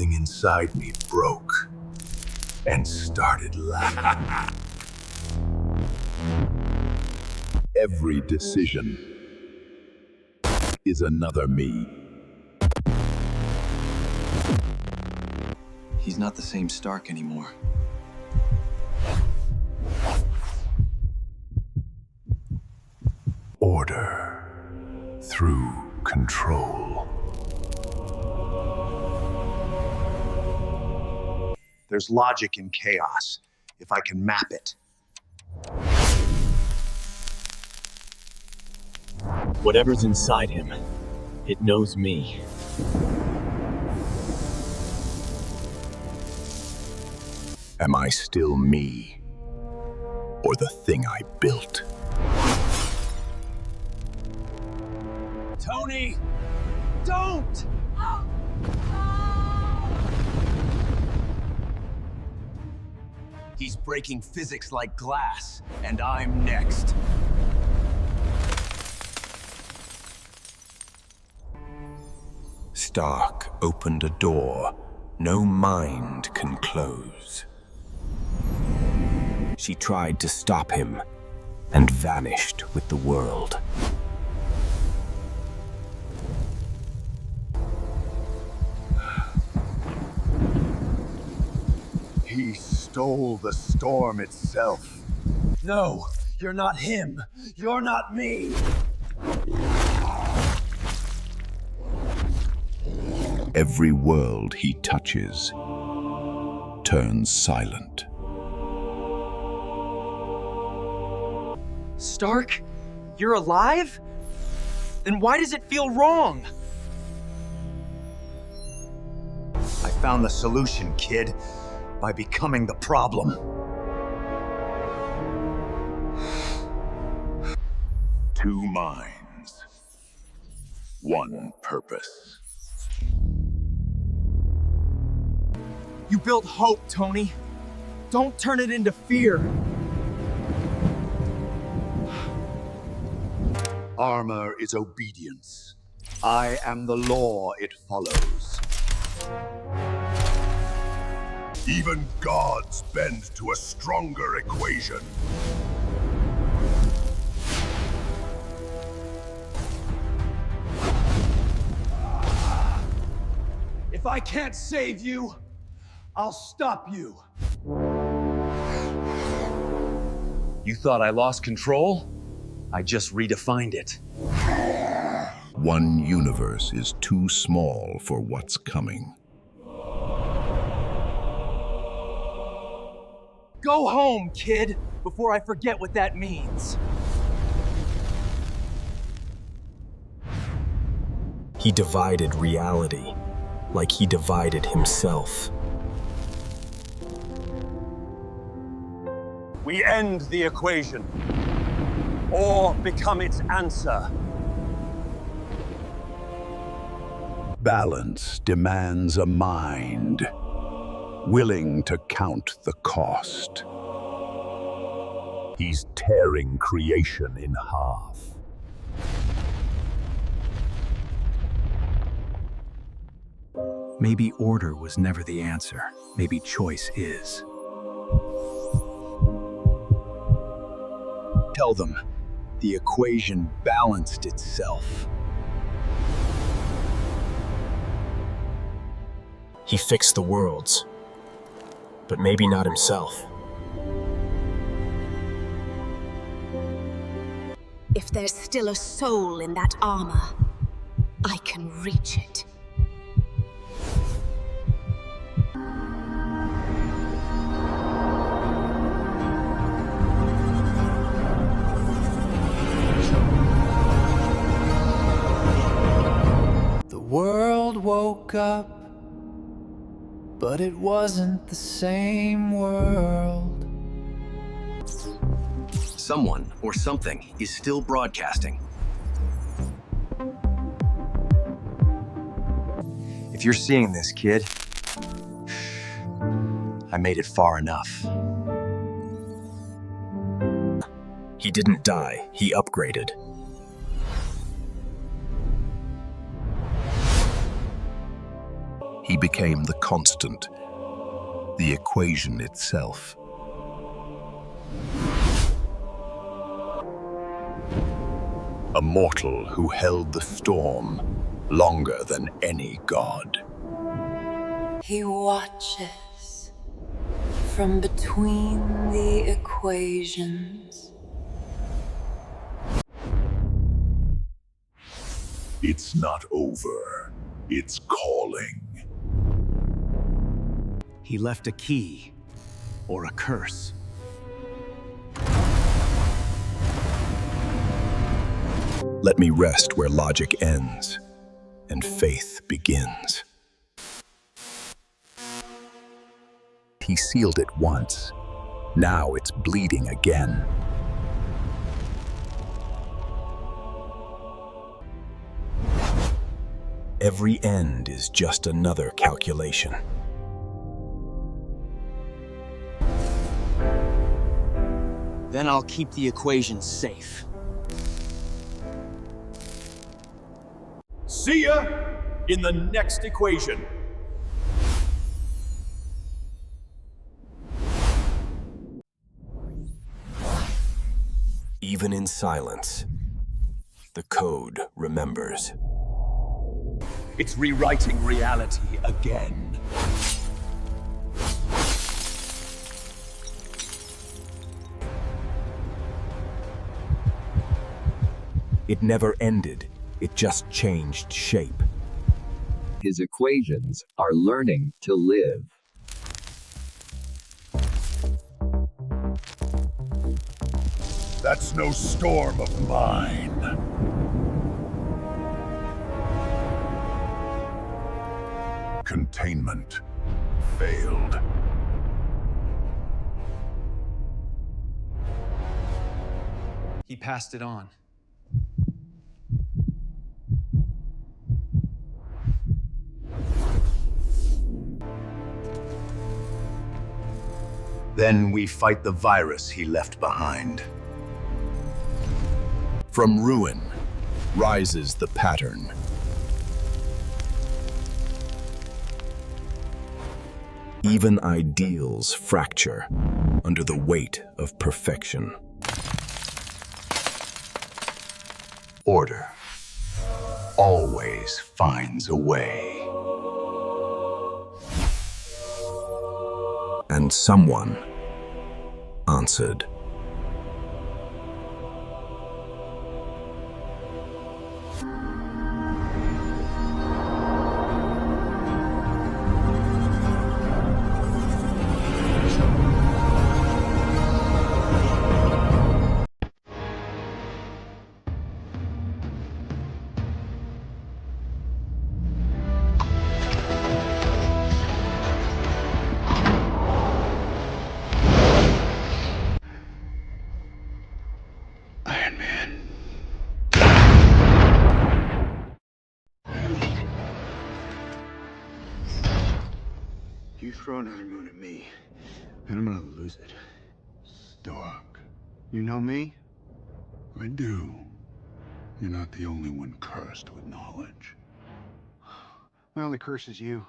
something inside me broke and started laughing. Every decision is another me. He's not the same Stark anymore. Order through control. There's logic in chaos, if I can map it. Whatever's inside him, it knows me. Am I still me, or the thing I built? Tony! Don't! He's breaking physics like glass, and I'm next. Stark opened a door no mind can close. She tried to stop him and vanished with the world. He stole the storm itself. No, you're not him. You're not me. Every world he touches turns silent. Stark? You're alive? Then why does it feel wrong? I found the solution, kid, by becoming the problem. Two minds, one purpose. You built hope, Tony. Don't turn it into fear. Armor is obedience. I am the law it follows. Even gods bend to a stronger equation. If I can't save you, I'll stop you. You thought I lost control? I just redefined it. One universe is too small for what's coming. Go home, kid, before I forget what that means. He divided reality, like he divided himself. We end the equation, or become its answer. Balance demands a mind willing to count the cost. He's tearing creation in half. Maybe order was never the answer. Maybe choice is. Tell them the equation balanced itself. He fixed the worlds, but maybe not himself. If there's still a soul in that armor, I can reach it. The world woke up, but it wasn't the same world. Someone or something is still broadcasting. If you're seeing this, kid, I made it far enough. He didn't die, he upgraded. He became the constant, the equation itself. A mortal who held the storm longer than any god. He watches from between the equations. It's not over. It's calling. He left a key, or a curse. Let me rest where logic ends and faith begins. He sealed it once. Now it's bleeding again. Every end is just another calculation. Then I'll keep the equation safe. See ya in the next equation. Even in silence, the code remembers. It's rewriting reality again. It never ended. It just changed shape. His equations are learning to live. That's no storm of mine. Containment failed. He passed it on. Then we fight the virus he left behind. From ruin rises the pattern. Even ideals fracture under the weight of perfection. Order always finds a way. And someone answered. You throw another moon at me, and I'm gonna lose it. Stark. You know me? I do. You're not the only one cursed with knowledge. My only curse is you.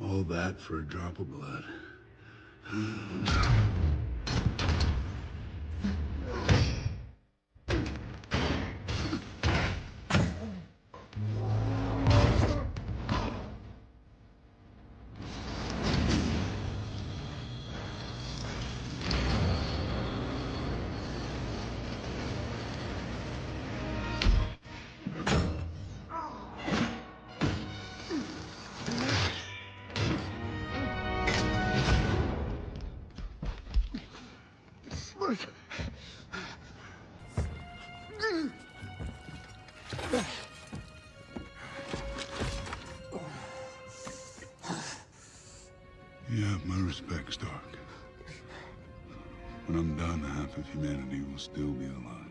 All that for a drop of blood. You have my respect, Stark. When I'm done, half of humanity will still be alive.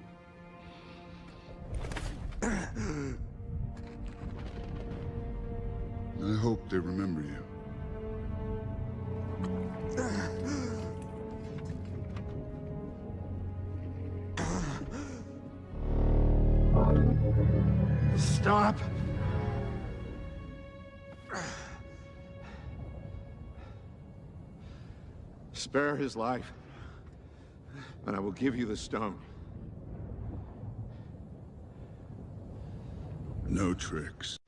I hope they remember you. Stop! Spare his life, and I will give you the stone. No tricks.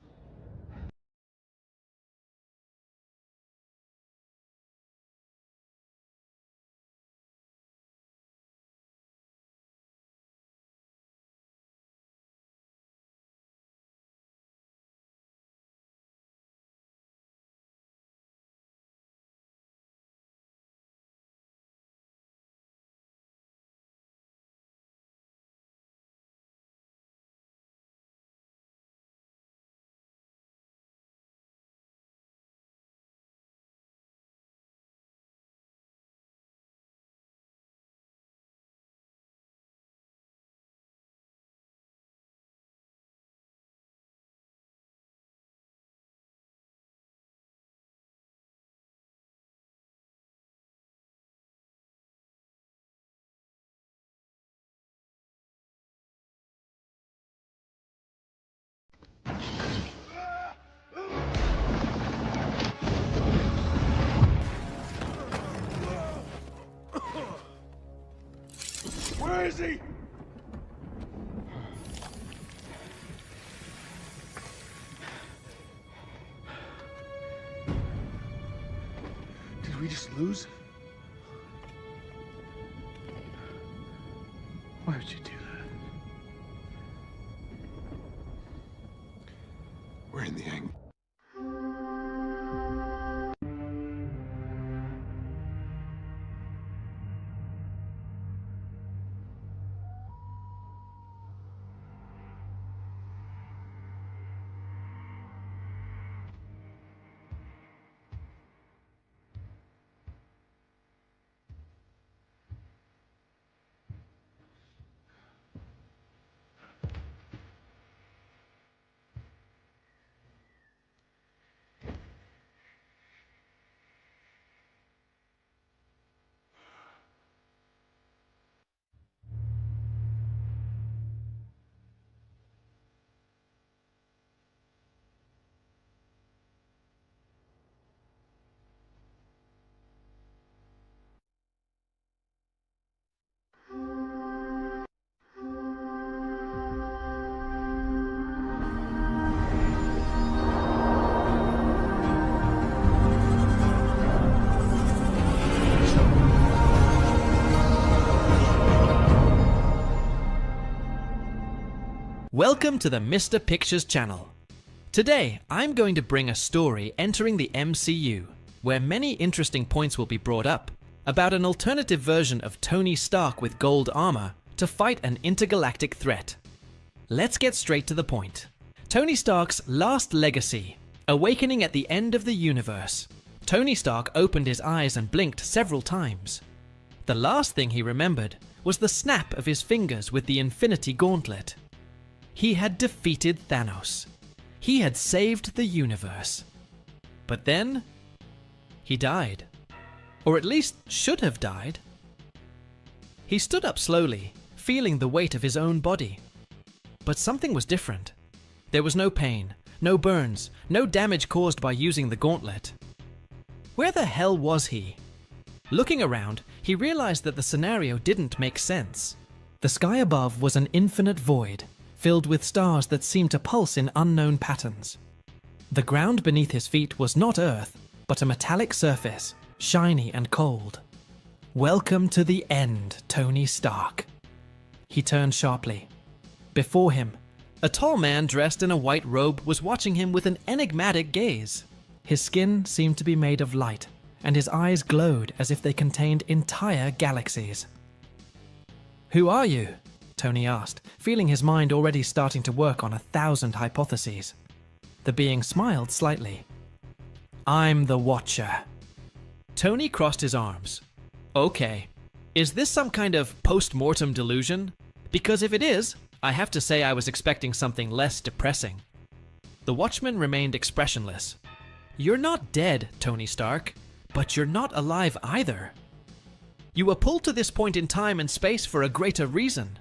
Where is he? Did we just lose? Why would you do that? We're in the hang. Welcome to the Mr. Pictures channel. Today, I'm going to bring a story entering the MCU, where many interesting points will be brought up, about an alternative version of Tony Stark with gold armor to fight an intergalactic threat. Let's get straight to the point. Tony Stark's last legacy, awakening at the end of the universe. Tony Stark opened his eyes and blinked several times. The last thing he remembered was the snap of his fingers with the Infinity Gauntlet. He had defeated Thanos. He had saved the universe. But then, he died. Or at least should have died. He stood up slowly, feeling the weight of his own body. But something was different. There was no pain, no burns, no damage caused by using the gauntlet. Where the hell was he? Looking around, he realized that the scenario didn't make sense. The sky above was an infinite void, filled with stars that seemed to pulse in unknown patterns. The ground beneath his feet was not Earth, but a metallic surface, shiny and cold. Welcome to the end, Tony Stark. He turned sharply. Before him, a tall man dressed in a white robe was watching him with an enigmatic gaze. His skin seemed to be made of light, and his eyes glowed as if they contained entire galaxies. "Who are you?" Tony asked, feeling his mind already starting to work on 1,000 hypotheses. The being smiled slightly. "I'm the Watcher." Tony crossed his arms. Okay, is this some kind of post-mortem delusion? Because if it is, I have to say I was expecting something less depressing. The Watchman remained expressionless. You're not dead, Tony Stark, but you're not alive either. You were pulled to this point in time and space for a greater reason.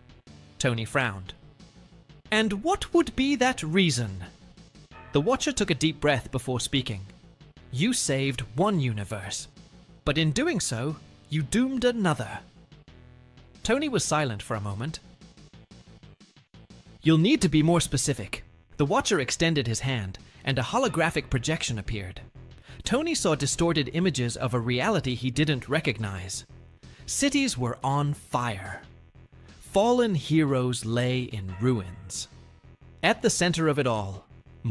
Tony frowned. And what would be that reason? The Watcher took a deep breath before speaking. You saved one universe, but in doing so, you doomed another. Tony was silent for a moment. You'll need to be more specific. The Watcher extended his hand, and a holographic projection appeared. Tony saw distorted images of a reality he didn't recognize. Cities were on fire. Fallen heroes lay in ruins. At the center of it all,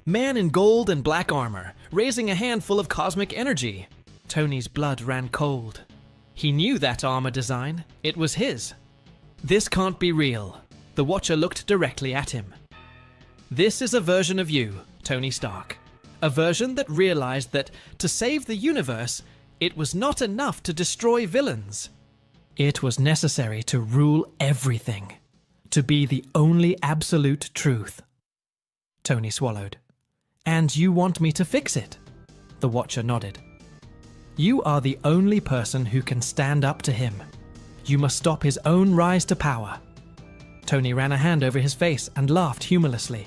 man in gold and black armor, raising a handful of cosmic energy. Tony's blood ran cold. He knew that armor design. It was his. This can't be real. The Watcher looked directly at him. This is a version of you, Tony Stark. A version that realized that to save the universe, it was not enough to destroy villains. It was necessary to rule everything, to be the only absolute truth. Tony swallowed. And you want me to fix it? The Watcher nodded. You are the only person who can stand up to him. You must stop his own rise to power. Tony ran a hand over his face and laughed humorlessly.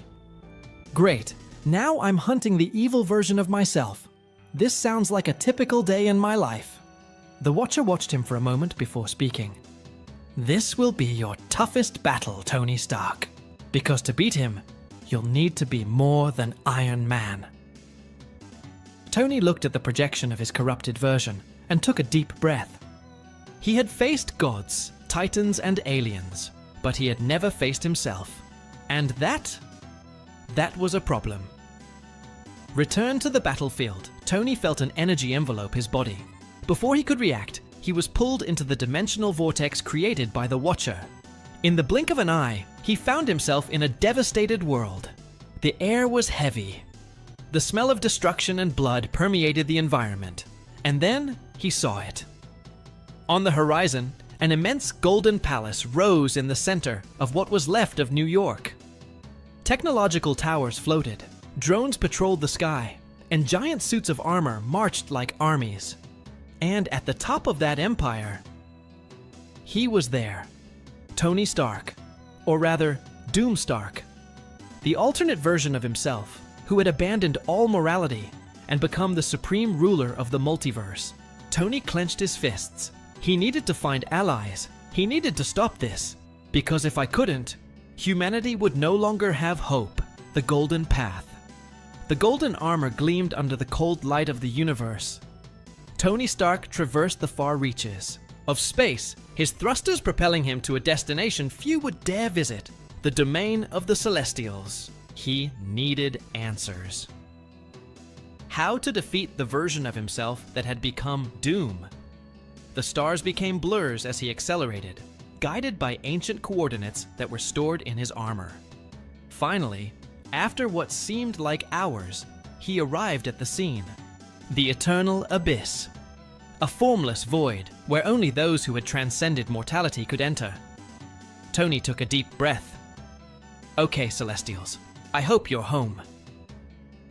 Great, now I'm hunting the evil version of myself. This sounds like a typical day in my life. The Watcher watched him for a moment before speaking. This will be your toughest battle, Tony Stark, because to beat him, you'll need to be more than Iron Man. Tony looked at the projection of his corrupted version and took a deep breath. He had faced gods, titans, and aliens, but he had never faced himself. And that was a problem. Returned to the battlefield, Tony felt an energy envelope his body. Before he could react, he was pulled into the dimensional vortex created by the Watcher. In the blink of an eye, he found himself in a devastated world. The air was heavy. The smell of destruction and blood permeated the environment. And then he saw it. On the horizon, an immense golden palace rose in the center of what was left of New York. Technological towers floated, drones patrolled the sky, and giant suits of armor marched like armies. And at the top of that empire, he was there. Tony Stark, or rather, Doom Stark. The alternate version of himself, who had abandoned all morality and become the supreme ruler of the multiverse. Tony clenched his fists. He needed to find allies. He needed to stop this. Because if I couldn't, humanity would no longer have hope, the golden path. The golden armor gleamed under the cold light of the universe. Tony Stark traversed the far reaches of space, his thrusters propelling him to a destination few would dare visit, the domain of the Celestials. He needed answers. How to defeat the version of himself that had become Doom? The stars became blurs as he accelerated, guided by ancient coordinates that were stored in his armor. Finally, after what seemed like hours, he arrived at the scene. The eternal abyss. A formless void where only those who had transcended mortality could enter. Tony took a deep breath. Okay, Celestials, I hope you're home.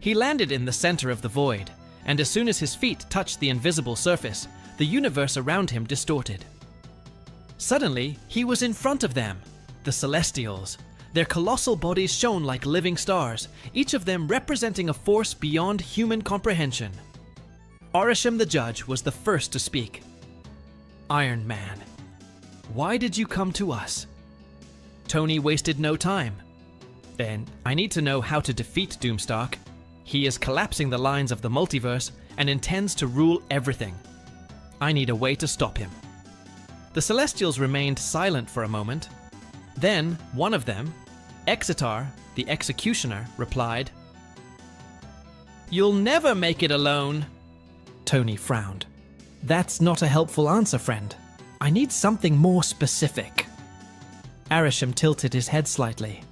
He landed in the center of the void, and as soon as his feet touched the invisible surface, the universe around him distorted. Suddenly, he was in front of them, the Celestials. Their colossal bodies shone like living stars, each of them representing a force beyond human comprehension. Arishem the Judge was the first to speak. Iron Man, why did you come to us? Tony wasted no time. Then, I need to know how to defeat Doomstark. He is collapsing the lines of the multiverse and intends to rule everything. I need a way to stop him. The Celestials remained silent for a moment. Then, one of them, Exitar, the Executioner, replied, "You'll never make it alone." Tony frowned. That's not a helpful answer, friend. I need something more specific. Arishem tilted his head slightly.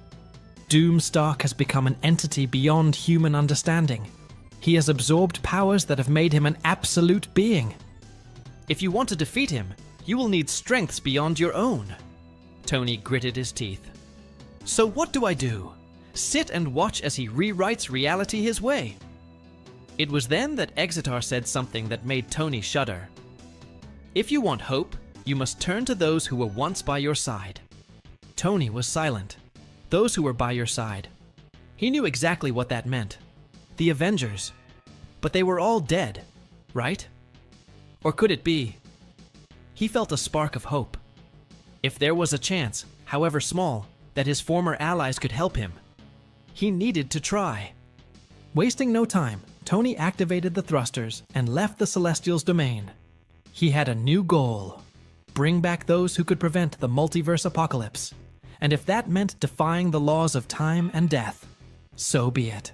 Doomstark has become an entity beyond human understanding. He has absorbed powers that have made him an absolute being. If you want to defeat him, you will need strengths beyond your own. Tony gritted his teeth. So what do I do? Sit and watch as he rewrites reality his way? It was then that Exitar said something that made Tony shudder. If you want hope, you must turn to those who were once by your side. Tony was silent. Those who were by your side. He knew exactly what that meant. The Avengers. But they were all dead, right? Or could it be? He felt a spark of hope. If there was a chance, however small, that his former allies could help him, he needed to try. Wasting no time, Tony activated the thrusters and left the Celestials' domain. He had a new goal. Bring back those who could prevent the multiverse apocalypse. And if that meant defying the laws of time and death, so be it.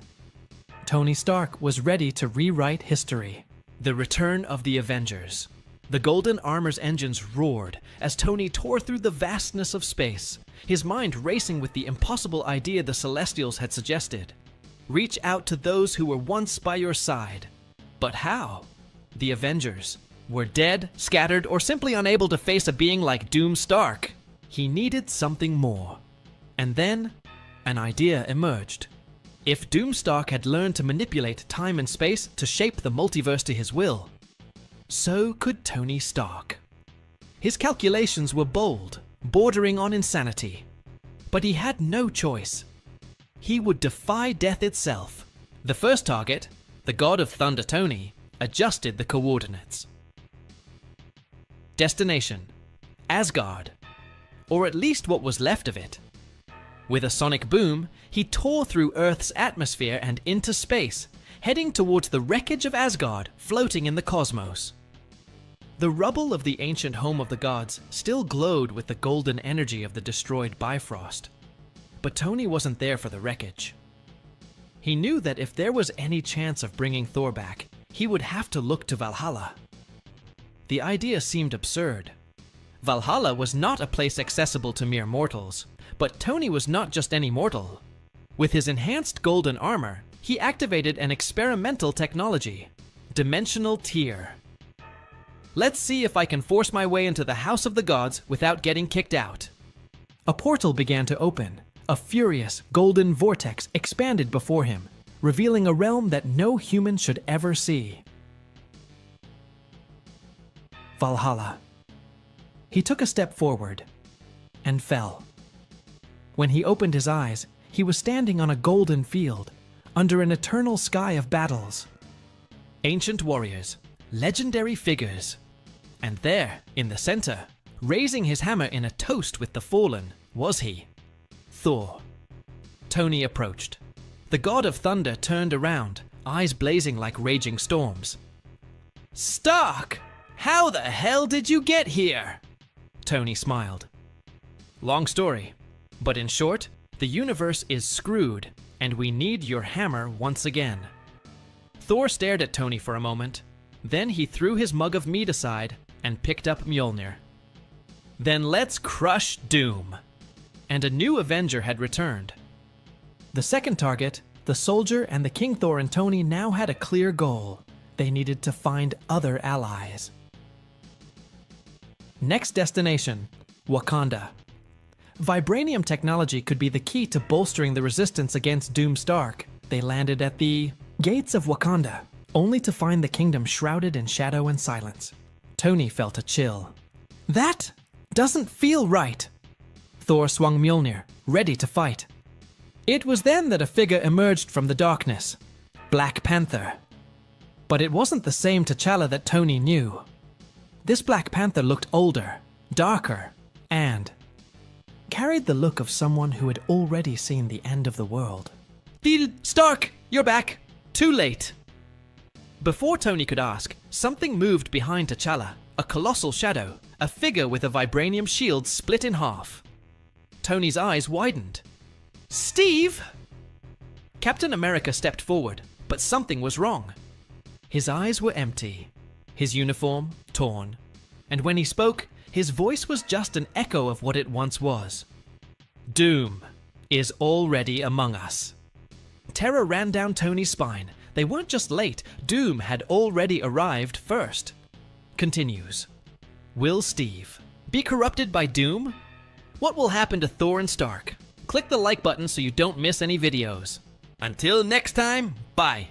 Tony Stark was ready to rewrite history. The return of the Avengers. The Golden Armor's engines roared as Tony tore through the vastness of space, his mind racing with the impossible idea the Celestials had suggested. Reach out to those who were once by your side. But how? The Avengers were dead, scattered, or simply unable to face a being like Doom Stark. He needed something more. And then, an idea emerged. If Doom Stark had learned to manipulate time and space to shape the multiverse to his will, so could Tony Stark. His calculations were bold, bordering on insanity. But he had no choice. He would defy death itself. The first target, the god of thunder Tony, adjusted the coordinates. Destination: Asgard, or at least what was left of it. With a sonic boom, he tore through Earth's atmosphere and into space, heading towards the wreckage of Asgard floating in the cosmos. The rubble of the ancient home of the gods still glowed with the golden energy of the destroyed Bifrost. But Tony wasn't there for the wreckage. He knew that if there was any chance of bringing Thor back, he would have to look to Valhalla. The idea seemed absurd. Valhalla was not a place accessible to mere mortals, but Tony was not just any mortal. With his enhanced golden armor, he activated an experimental technology, Dimensional Tier. Let's see if I can force my way into the House of the Gods without getting kicked out. A portal began to open. A furious, golden vortex expanded before him, revealing a realm that no human should ever see. Valhalla. He took a step forward and fell. When he opened his eyes, he was standing on a golden field, under an eternal sky of battles. Ancient warriors, legendary figures. And there, in the center, raising his hammer in a toast with the fallen, was he, Thor. Tony approached. The god of thunder turned around, eyes blazing like raging storms. "Stark! How the hell did you get here?" Tony smiled. Long story, but in short, the universe is screwed, and we need your hammer once again. Thor stared at Tony for a moment, then he threw his mug of mead aside and picked up Mjolnir. Then let's crush Doom. And a new Avenger had returned. The second target, the soldier and the King Thor and Tony now had a clear goal. They needed to find other allies. Next destination, Wakanda. Vibranium technology could be the key to bolstering the resistance against Doom Stark. They landed at the gates of Wakanda, only to find the kingdom shrouded in shadow and silence. Tony felt a chill. That doesn't feel right. Thor swung Mjolnir, ready to fight. It was then that a figure emerged from the darkness. Black Panther. But it wasn't the same T'Challa that Tony knew. This Black Panther looked older, darker, and carried the look of someone who had already seen the end of the world. Stark, you're back. Too late. Before Tony could ask, something moved behind T'Challa, a colossal shadow, a figure with a vibranium shield split in half. Tony's eyes widened. Steve! Captain America stepped forward, but something was wrong. His eyes were empty, his uniform torn, and when he spoke, his voice was just an echo of what it once was. Doom is already among us. Terror ran down Tony's spine. They weren't just late, Doom had already arrived first. continues. Will Steve be corrupted by doom? What will happen to Thor and Stark? Click the like button so you don't miss any videos. Until next time, bye.